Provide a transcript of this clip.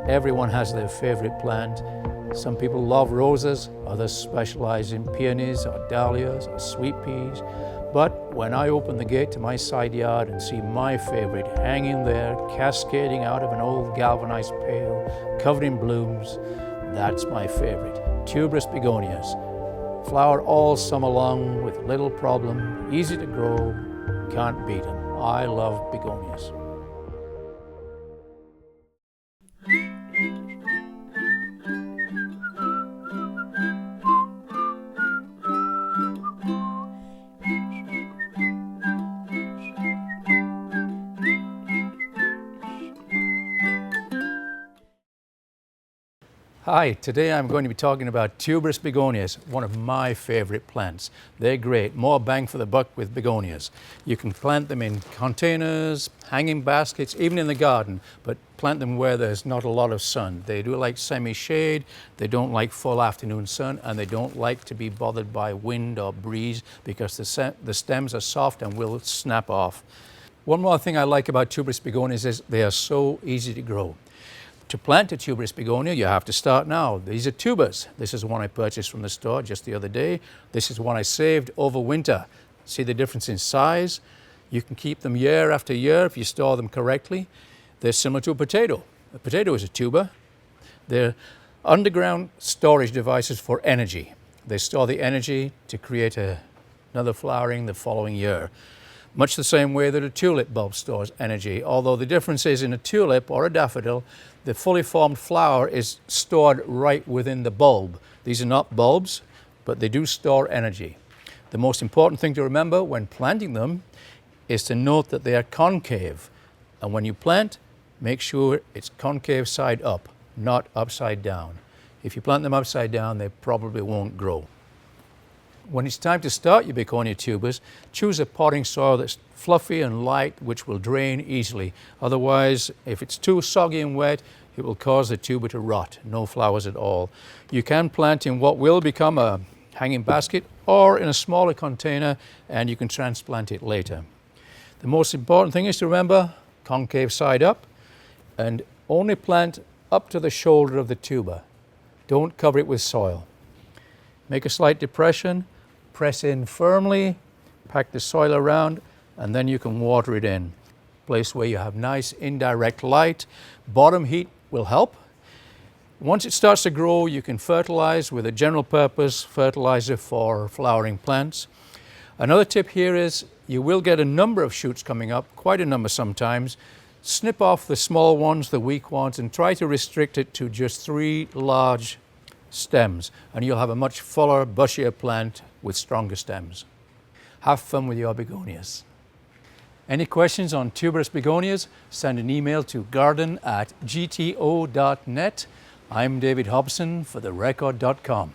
Everyone has their favorite plant. Some people love roses, others specialize in peonies or dahlias or sweet peas. But when I open the gate to my side yard and see my favorite hanging there, cascading out of an old galvanized pail, covered in blooms, that's my favorite. Tuberous begonias. Flower all summer long with little problem, easy to grow, can't beat them. I love begonias. Hi, today I'm going to be talking about tuberous begonias, one of my favorite plants. They're great, more bang for the buck with begonias. You can plant them in containers, hanging baskets, even in the garden, but plant them where there's not a lot of sun. They do like semi-shade, they don't like full afternoon sun, and they don't like to be bothered by wind or breeze because the stems are soft and will snap off. One more thing I like about tuberous begonias is they are so easy to grow. To plant a tuberous begonia, you have to start now. These are tubers. This is one I purchased from the store just the other day. This is one I saved over winter. See the difference in size? You can keep them year after year if you store them correctly. They're similar to a potato. A potato is a tuber. They're underground storage devices for energy. They store the energy to create another flowering the following year. Much the same way that a tulip bulb stores energy, although the difference is in a tulip or a daffodil, the fully formed flower is stored right within the bulb. These are not bulbs, but they do store energy. The most important thing to remember when planting them is to note that they are concave. And when you plant, make sure it's concave side up, not upside down. If you plant them upside down, they probably won't grow. When it's time to start your begonia tubers, choose a potting soil that's fluffy and light, which will drain easily. Otherwise, if it's too soggy and wet, it will cause the tuber to rot, no flowers at all. You can plant in what will become a hanging basket or in a smaller container, and you can transplant it later. The most important thing is to remember, concave side up, and only plant up to the shoulder of the tuber. Don't cover it with soil. Make a slight depression, press in firmly, pack the soil around, and then you can water it in. Place where you have nice indirect light. Bottom heat will help. Once it starts to grow, you can fertilize with a general purpose fertilizer for flowering plants. Another tip here is you will get a number of shoots coming up, quite a number sometimes. Snip off the small ones, the weak ones, and try to restrict it to just 3 large stems, and you'll have a much fuller, bushier plant with stronger stems. Have fun with your begonias. Any questions on tuberous begonias? Send an email to garden@gto.net. I'm David Hobson for therecord.com.